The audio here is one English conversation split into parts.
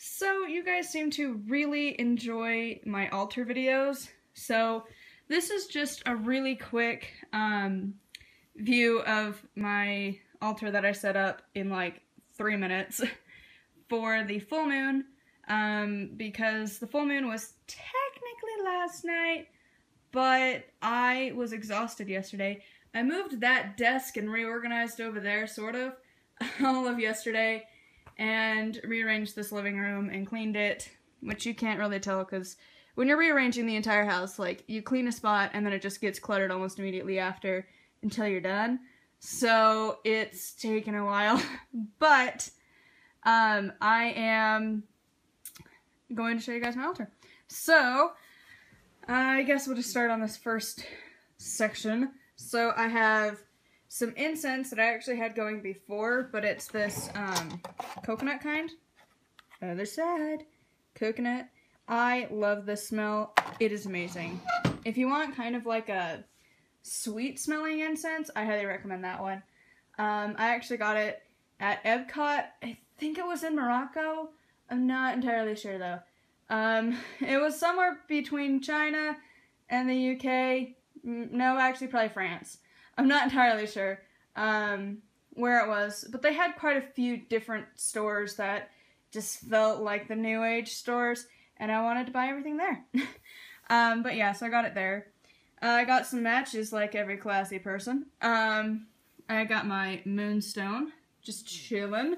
So you guys seem to really enjoy my altar videos, so this is just a really quick view of my altar that I set up in like 3 minutes for the full moon, because the full moon was technically last night, but I was exhausted yesterday. I moved that desk and reorganized over there, sort of, all of yesterday, and rearranged this living room and cleaned it, which you can't really tell because when you're rearranging the entire house, like, you clean a spot and then it just gets cluttered almost immediately after until you're done. So it's taken a while, but I am going to show you guys my altar. So I guess we'll just start on this first section. So I have some incense that I actually had going before, but it's this coconut kind. Other side. Coconut. I love this smell. It is amazing. If you want kind of like a sweet smelling incense, I highly recommend that one. I actually got it at Epcot. I think it was in Morocco. I'm not entirely sure though. It was somewhere between China and the UK. No, actually probably France. I'm not entirely sure where it was, but they had quite a few different stores that just felt like the New Age stores, and I wanted to buy everything there. But yeah, so I got it there. I got some matches like every classy person. I got my moonstone, just chillin'.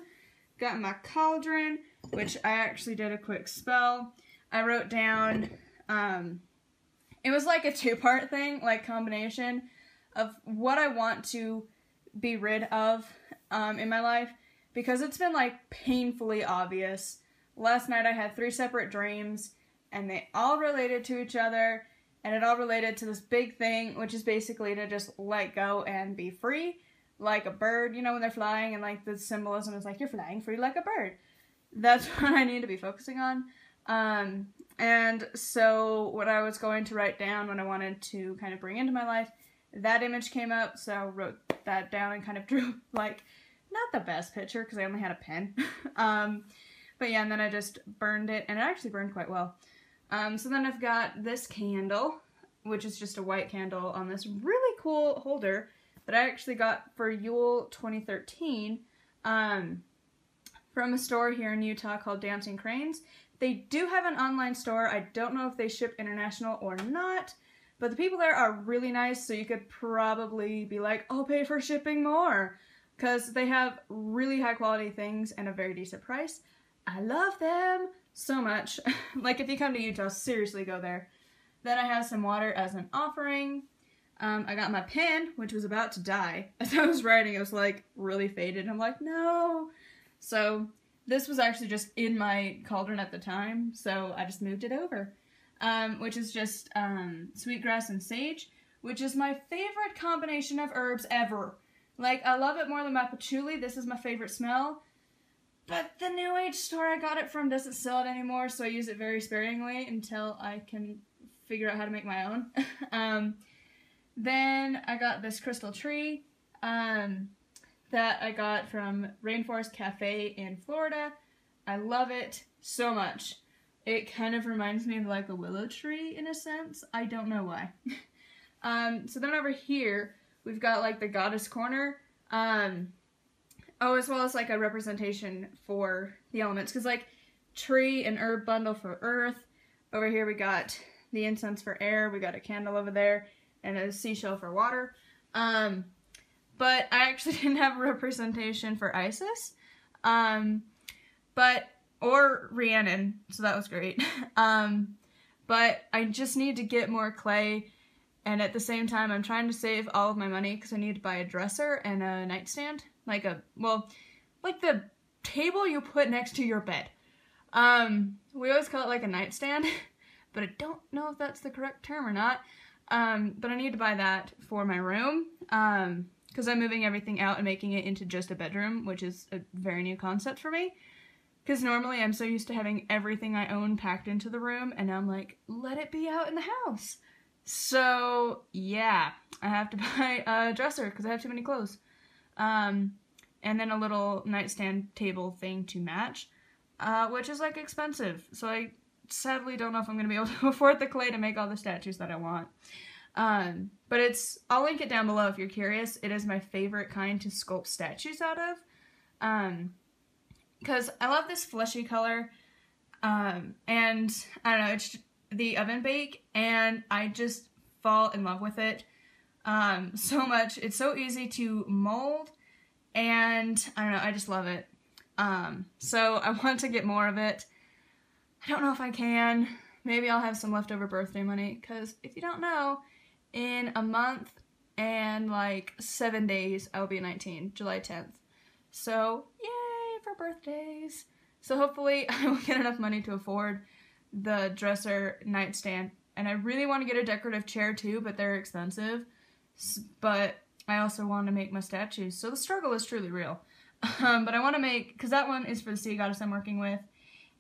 Got my cauldron, which I actually did a quick spell. I wrote down, it was like a two-part thing, like combination of what I want to be rid of in my life, because it's been like painfully obvious. Last night I had 3 separate dreams, and they all related to each other, and it all related to this big thing, which is basically to just let go and be free, like a bird, you know, when they're flying, and like the symbolism is like, you're flying free like a bird. That's what I need to be focusing on. And so what I was going to write down when I wanted to kind of bring into my life, that image came up, so I wrote that down and kind of drew, like, not the best picture, because I only had a pen. But yeah, and then I just burned it, and it actually burned quite well. So then I've got this candle, which is just a white candle on this really cool holder that I actually got for Yule 2013, from a store here in Utah called Dancing Cranes. They do have an online store. I don't know if they ship international or not, but the people there are really nice, so you could probably be like, I'll pay for shipping more, because they have really high quality things and a very decent price. I love them so much. Like, if you come to Utah, seriously go there. Then I have some water as an offering. I got my pen, which was about to die. As I was writing, it was like really faded. I'm like, no. So this was actually just in my cauldron at the time, so I just moved it over. Which is just sweetgrass and sage, which is my favorite combination of herbs ever. Like, I love it more than my patchouli. This is my favorite smell. But the New Age store I got it from doesn't sell it anymore, so I use it very sparingly until I can figure out how to make my own. Then I got this crystal tree that I got from Rainforest Cafe in Florida. I love it so much. It kind of reminds me of like a willow tree in a sense. I don't know why. So then over here, we've got like the goddess corner. Oh, as well as like a representation for the elements. Because like tree and herb bundle for earth. Over here we got the incense for air. We got a candle over there. And a seashell for water. But I actually didn't have a representation for Isis. Or Rhiannon, so that was great. But I just need to get more clay, and at the same time I'm trying to save all of my money because I need to buy a dresser and a nightstand. Like the table you put next to your bed. We always call it like a nightstand, but I don't know if that's the correct term or not. But I need to buy that for my room, because I'm moving everything out and making it into just a bedroom, which is a very new concept for me. Because normally I'm so used to having everything I own packed into the room, and now I'm like, let it be out in the house. So, yeah, I have to buy a dresser because I have too many clothes. And then a little nightstand table thing to match. which is like expensive. So I sadly don't know if I'm going to be able to afford the clay to make all the statues that I want. But I'll link it down below if you're curious. It is my favorite kind to sculpt statues out of. Because I love this fleshy color. And I don't know, it's the oven bake, and I just fall in love with it so much. It's so easy to mold, and I don't know, I just love it. So I want to get more of it. I don't know if I can. Maybe I'll have some leftover birthday money, because if you don't know, in a month and like 7 days, I'll be 19, July 10th. So, yay for birthdays. So hopefully I will get enough money to afford the dresser nightstand. And I really want to get a decorative chair too, but they're expensive. But I also want to make my statues. So the struggle is truly real. But I want to make, because that one is for the sea goddess I'm working with.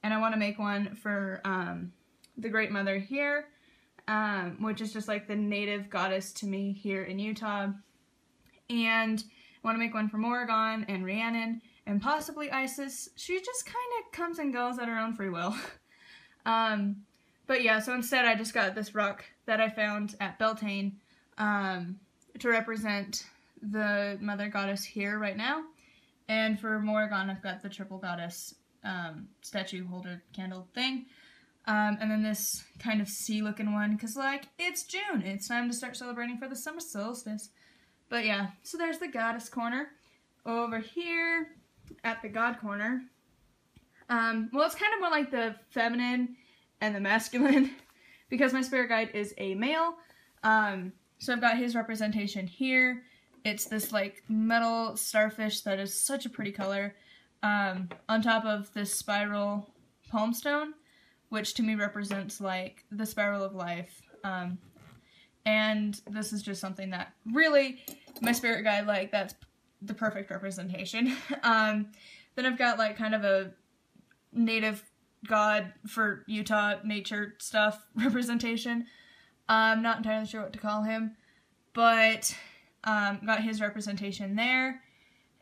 And I want to make one for the Great Mother here, which is just like the native goddess to me here in Utah. And I want to make one for Morrigan and Rhiannon. And possibly Isis. She just kind of comes and goes at her own free will. But yeah, so instead I just got this rock that I found at Beltane to represent the mother goddess here right now. And for Morrigan, I've got the triple goddess statue holder candle thing. And then this kind of sea looking one, because like, it's June. It's time to start celebrating for the summer solstice. But yeah, so there's the goddess corner. Over here at the god corner, well, it's kind of more like the feminine and the masculine because my spirit guide is a male. So I've got his representation here. It's this like metal starfish that is such a pretty color on top of this spiral palm stone, which to me represents like the spiral of life. And this is just something that really my spirit guide, like, that's the perfect representation. Then I've got like kind of a native god for Utah nature stuff representation. I'm not entirely sure what to call him, but got his representation there.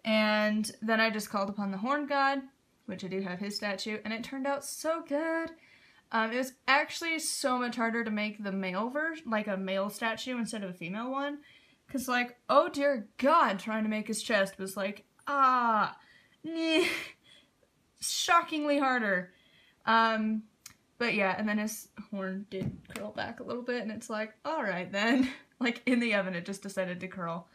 And then I just called upon the horn god, which I do have his statue, and it turned out so good. It was actually so much harder to make the male version, like a male statue instead of a female one. Because, like, oh dear God, trying to make his chest was like, shockingly harder. But yeah, and then his horn did curl back a little bit, and it's like, alright then. Like, in the oven, it just decided to curl.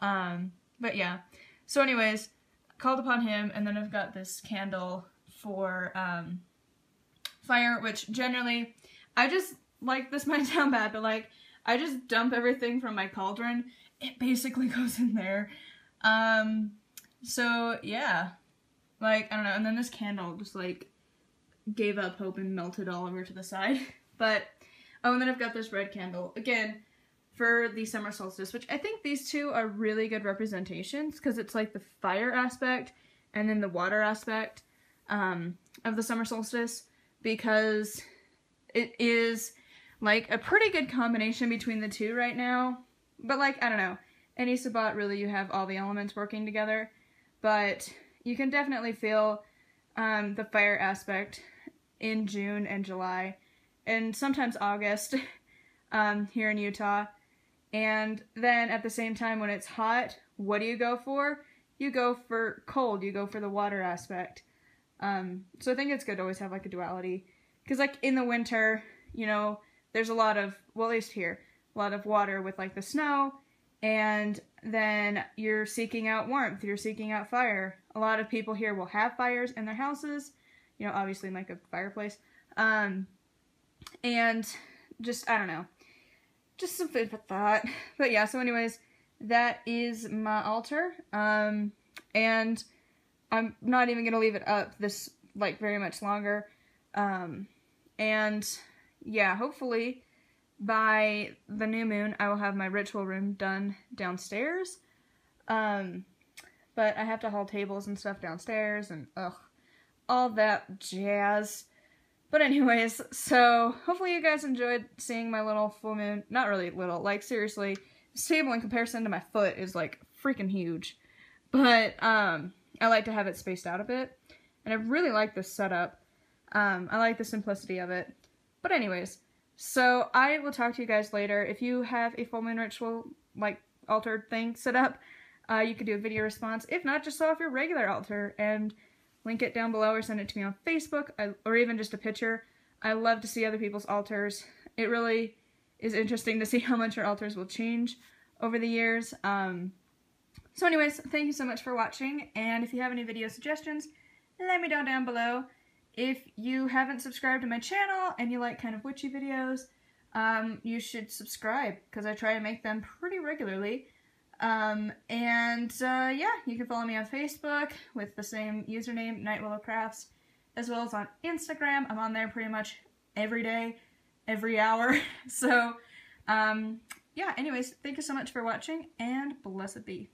But yeah. So anyways, called upon him, and then I've got this candle for, fire, which generally, I just, like, this might sound bad, but like, I just dump everything from my cauldron. It basically goes in there. So yeah, like, I don't know. And then this candle just like gave up hope and melted all over to the side. But, oh, and then I've got this red candle again for the summer solstice, which I think these two are really good representations because it's like the fire aspect and then the water aspect of the summer solstice, because it is like a pretty good combination between the two right now. But like, I don't know, any Sabbat really you have all the elements working together, but you can definitely feel the fire aspect in June and July and sometimes August here in Utah. And then at the same time when it's hot, what do you go for? You go for cold, you go for the water aspect. So I think it's good to always have like a duality, because like in the winter, you know, there's a lot of, well, at least here, a lot of water with like the snow, and then you're seeking out warmth, you're seeking out fire. A lot of people here will have fires in their houses, you know, obviously in like a fireplace, and just, I don't know, just some food for thought. But yeah, so anyways, that is my altar, and I'm not even gonna leave it up this, like, very much longer, and yeah, hopefully by the new moon I will have my ritual room done downstairs, but I have to haul tables and stuff downstairs, and all that jazz. But anyways, so hopefully you guys enjoyed seeing my little full moon. Not really little, like, seriously, this table in comparison to my foot is like freaking huge, but I like to have it spaced out a bit. and I really like this setup. I like the simplicity of it. But anyways, so I will talk to you guys later. If you have a full moon ritual, like, altar thing set up, you could do a video response. If not, just show off your regular altar and link it down below or send it to me on Facebook, or even just a picture. I love to see other people's altars. It really is interesting to see how much your altars will change over the years. So anyways, thank you so much for watching, and if you have any video suggestions, let me know down below. If you haven't subscribed to my channel and you like kind of witchy videos, you should subscribe, because I try to make them pretty regularly. Yeah, you can follow me on Facebook with the same username, NightWillowCrafts, as well as on Instagram. I'm on there pretty much every day, every hour. So, yeah, anyways, thank you so much for watching, and blessed be.